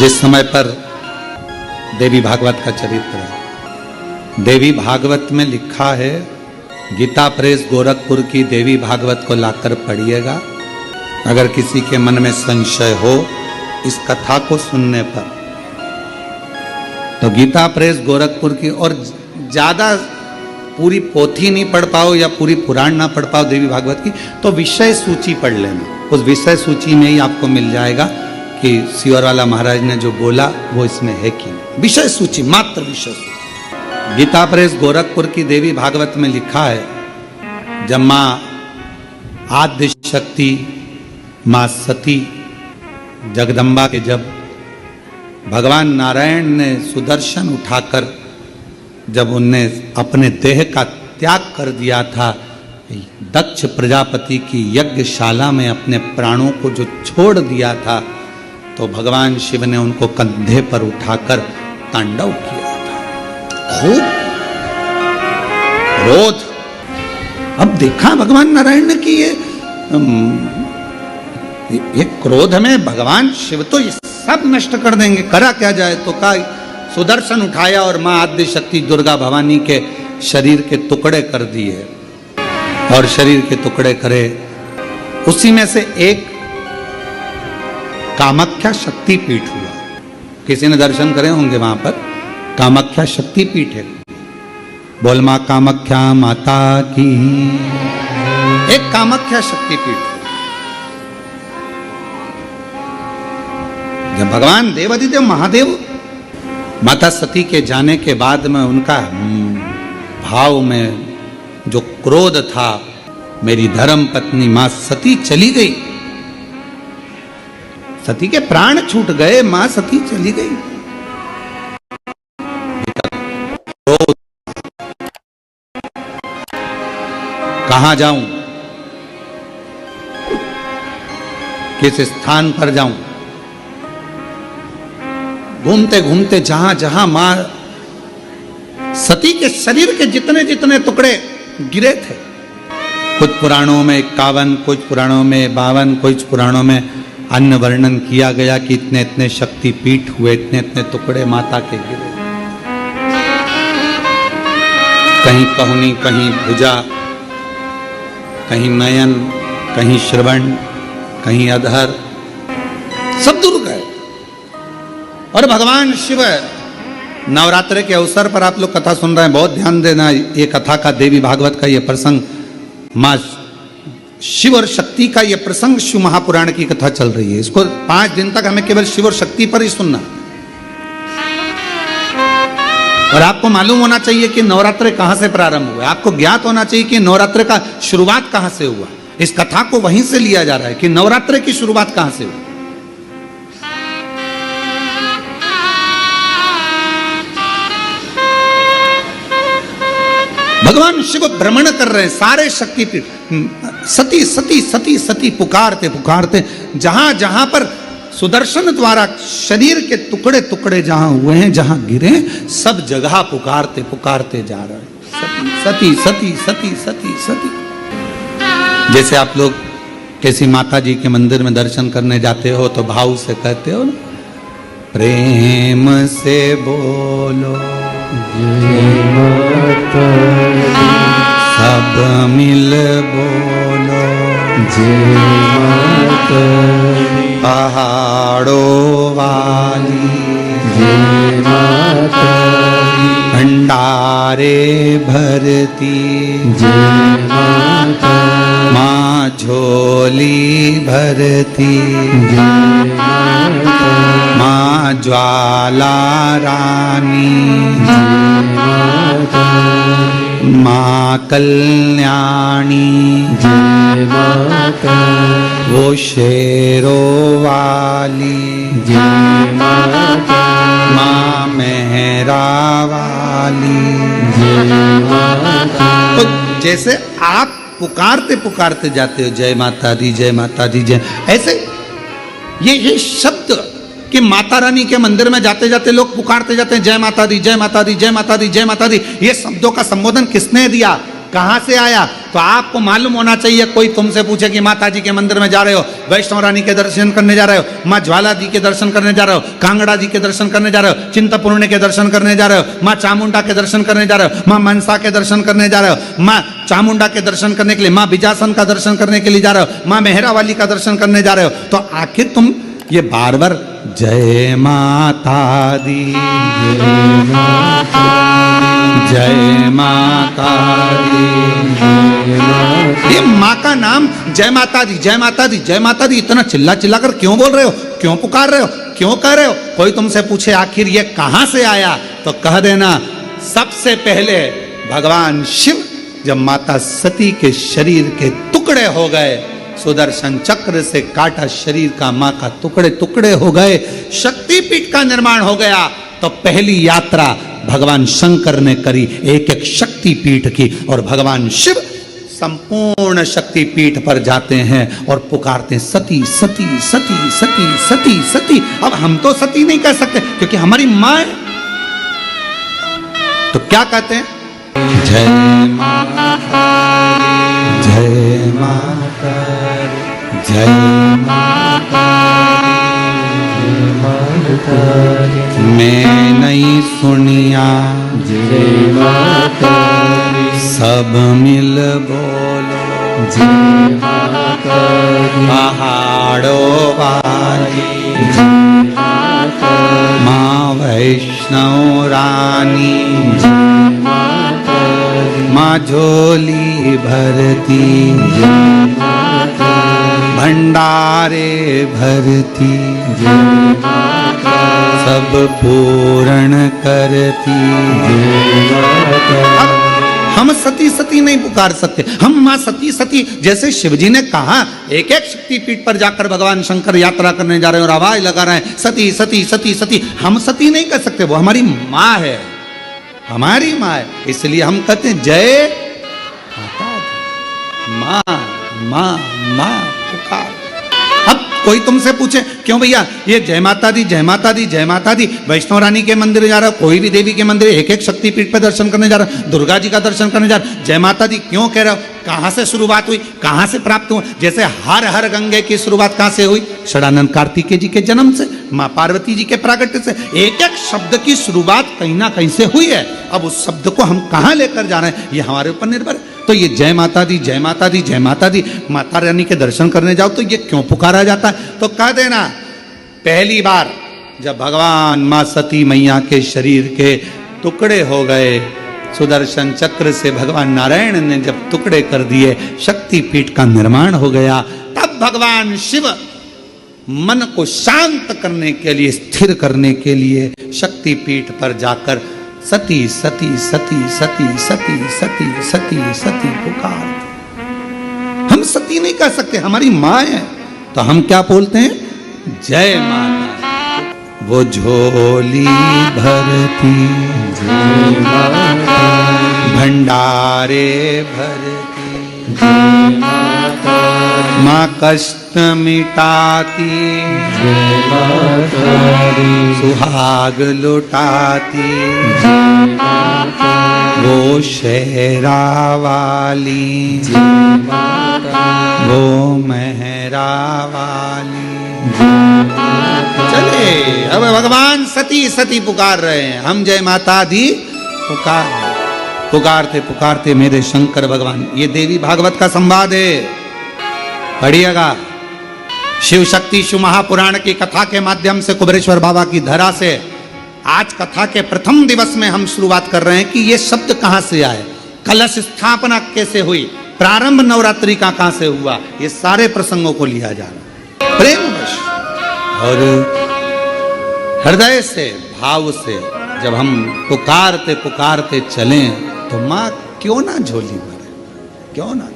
जिस समय पर देवी भागवत का चरित्र है, देवी भागवत में लिखा है, गीता प्रेस गोरखपुर की देवी भागवत को लाकर पढ़िएगा। अगर किसी के मन में संशय हो इस कथा को सुनने पर, तो गीता प्रेस गोरखपुर की, और ज्यादा पूरी पोथी नहीं पढ़ पाओ या पूरी पुराण ना पढ़ पाओ देवी भागवत की, तो विषय सूची पढ़ लेना। उस विषय सूची में ही आपको मिल जाएगा कि सिवरवाला महाराज ने जो बोला वो इसमें है कि नहीं। विषय सूची, मात्र विषय सूची। गीता प्रेस गोरखपुर की देवी भागवत में लिखा है, जब मां आद्य शक्ति मां सती जगदम्बा के, जब भगवान नारायण ने सुदर्शन उठाकर जब उनने अपने देह का त्याग कर दिया था, दक्ष प्रजापति की यज्ञशाला में अपने प्राणों को जो छोड़ दिया था, तो भगवान शिव ने उनको कंधे पर उठाकर तांडव किया था। खूब क्रोध। अब देखा भगवान नारायण ने कि ये क्रोध में भगवान शिव तो ये सब नष्ट कर देंगे, करा क्या जाए। तो का सुदर्शन उठाया और मां आद्य शक्ति दुर्गा भवानी के शरीर के टुकड़े कर दिए, और शरीर के टुकड़े करे। उसी में से एक कामाख्या शक्तिपीठ हुआ। किसी ने दर्शन करे होंगे वहां पर, कामाख्या शक्तिपीठ है। बोल मां कामाख्या माता की। एक कामाख्या शक्तिपीठ। जब भगवान देवाधिदेव महादेव माता सती के जाने के बाद में उनका भाव में जो क्रोध था, मेरी धर्म पत्नी मां सती चली गई, सती के प्राण छूट गए, मां सती चली गई। क्रोध, कहां जाऊं, किस स्थान पर जाऊं। घूमते घूमते जहां जहां मां सती के शरीर के जितने जितने टुकड़े गिरे थे, कुछ पुराणों में 51, कुछ पुराणों में 52, कुछ पुराणों में अन्य वर्णन किया गया कि इतने इतने शक्तिपीठ हुए, इतने इतने टुकड़े माता के गिरे। कहीं कहुनी, कहीं भुजा, कहीं नयन, कहीं श्रवण, कहीं अधर, सब दूर गए। और भगवान शिव, नवरात्र के अवसर पर आप लोग कथा सुन रहे हैं, बहुत ध्यान देना। ये कथा का, देवी भागवत का ये प्रसंग, मां शिव और शक्ति का ये प्रसंग शिव महापुराण की कथा चल रही है। इसको 5 दिन तक हमें केवल शिव और शक्ति पर ही सुनना। और आपको मालूम होना चाहिए कि नवरात्र कहां से प्रारंभ हुआ। आपको ज्ञात होना चाहिए कि नवरात्र का शुरुआत कहां से हुआ। इस कथा को वहीं से लिया जा रहा है कि नवरात्र की शुरुआत कहां से हुई। भगवान शिव भ्रमण कर रहे हैं सारे शक्तिपीठ। सती सती सती सती पुकारते पुकारते, जहां जहां पर सुदर्शन द्वारा शरीर के टुकड़े टुकड़े जहां हुए हैं, जहां गिरे, सब जगह पुकारते पुकारते जा रहे हैं, सती सती सती सती सती। जैसे आप लोग किसी माता जी के मंदिर में दर्शन करने जाते हो तो भाव से कहते हो ना, प्रेम से बोलो सब मिल बोलो जय माता, पहाड़ों वाली जय माता, भंडारे भरती जय माता, माँ झोली भरती जय माता, माँ ज्वाला रानी जय माता, माँ कल्याणी जय माता, वो शेरों वाली जय माता, माँ मेहरा वाली जय माता। तो जैसे आप पुकारते पुकारते जाते हो, जय माता दी जय माता दी जय, ऐसे ये शब्द कि माता रानी के मंदिर में जाते जाते लोग पुकारते जाते हैं, जय माता दी जय माता दी जय माता दी जय माता दी। ये शब्दों का संबोधन किसने दिया? कहां से आया? तो आपको मालूम होना चाहिए। कोई तुमसे पूछे कि माता जी के मंदिर में जा रहे हो, वैष्णव रानी के दर्शन करने जा रहे हो, माँ ज्वाला जी के दर्शन करने जा रहे हो, कांगड़ा जी के दर्शन करने जा रहे हो, चिंतपूर्णी के दर्शन करने जा रहे हो, माँ चामुंडा के दर्शन करने जा रहे हो, माँ मनसा के दर्शन करने जा रहे हो, माँ चामुंडा के दर्शन करने के लिए, माँ बिजासन का दर्शन करने के लिए जा रहे हो, माँ मेहरा वाली का दर्शन करने जा रहे हो, तो आखिर तुम ये बार बार जय माता दी, जय माता दी, ये माँ का नाम जय माता दी, जय माता दी, जय माता दी इतना चिल्ला चिल्ला कर क्यों बोल रहे हो, क्यों पुकार रहे हो, क्यों कह रहे हो? कोई तुमसे पूछे आखिर ये कहां से आया, तो कह देना सबसे पहले भगवान शिव जब माता सती के शरीर के टुकड़े हो गए, सुदर्शन चक्र से काटा शरीर का मां का टुकड़े टुकड़े हो गए, शक्तिपीठ का निर्माण हो गया, तो पहली यात्रा भगवान शंकर ने करी एक एक शक्तिपीठ की, और भगवान शिव संपूर्ण शक्तिपीठ पर जाते हैं और पुकारते हैं सती सती सती सती सती सती। अब हम तो सती नहीं कह सकते क्योंकि हमारी मां है, तो क्या कहते हैं? जय माता जय माता जय माता, मैं नहीं सुनिया जय माता, सब मिल बोलो जय माता, पहाड़ों वाली जय माता, माँ वैष्णव रानी जय माता, माँ झोली भरती जय माता, भंडारे भरती जय माता, सब पूर्ण करती जय माता। हम सती सती नहीं पुकार सकते, हम मां सती सती जैसे शिवजी ने कहा, एक एक शक्तिपीठ पर जाकर भगवान शंकर यात्रा करने जा रहे हैं और आवाज लगा रहे हैं सती सती सती सती। हम सती नहीं कर सकते, वो हमारी मां है, हमारी मां है, इसलिए हम कहते हैं जय माता दी, मां मां मां पुकार। अब कोई तुमसे पूछे क्यों भैया ये जय माता दी जय माता दी जय माता दी, वैष्णव रानी के मंदिर जा रहा हो, कोई भी देवी के मंदिर एक एक शक्तिपीठ पे दर्शन करने जा रहा हो, दुर्गा जी का दर्शन करने जा रहा हो, जय माता दी क्यों कह रहे हो? कहां से शुरुआत हुई, कहां से प्राप्त हुआ? जैसे हर हर गंगे की शुरुआत कहां से हुई? षडानंद कार्तिकेय जी के जन्म से, मां पार्वती जी के प्रागट्य से। एक एक शब्द की शुरुआत कहीं ना कहीं से हुई है। अब उस शब्द को हम कहां लेकर जा रहे हैं ये हमारे ऊपर निर्भर है। तो ये जय माता दी जय माता दी जय माता दी, माता रानी के दर्शन करने जाओ तो ये क्यों पुकारा जाता है? तो कह देना पहली बार जब भगवान मां सती मैया के शरीर के टुकड़े हो गए, सुदर्शन चक्र से भगवान नारायण ने जब टुकड़े कर दिए, शक्तिपीठ का निर्माण हो गया, तब भगवान शिव मन को शांत करने के लिए, स्थिर करने के लिए शक्तिपीठ पर जाकर सती सती सती सती सती सती सती सती पुकार। हम सती नहीं कह सकते, हमारी मां है, तो हम क्या बोलते हैं? जय माता। वो झोली भरती जय माता, भंडारे भरती जय माता, माँ कष्ट मिटाती जय माता, सुहाग लुटाती जय माता, वो शेरा वाली जय माता, वो मेहरा वाली जय माता। चले अब भगवान सती सती पुकार रहे हैं, हम जय माता दी पुकारते पुकारते मेरे शंकर भगवान। ये देवी भागवत का संवाद है, पढ़िएगा। शिव शक्ति शिव महापुराण की कथा के माध्यम से कुबेरेश्वर बाबा की धरा से आज कथा के प्रथम दिवस में हम शुरुआत कर रहे हैं कि ये शब्द कहां से आए, कलश स्थापना कैसे हुई, प्रारंभ नवरात्रि का कहां से हुआ, ये सारे प्रसंगों को लिया जा रहा है प्रेमवश और हृदय से, भाव से। जब हम पुकारते पुकारते चलें तो मां क्यों ना झोली भरे, क्यों ना।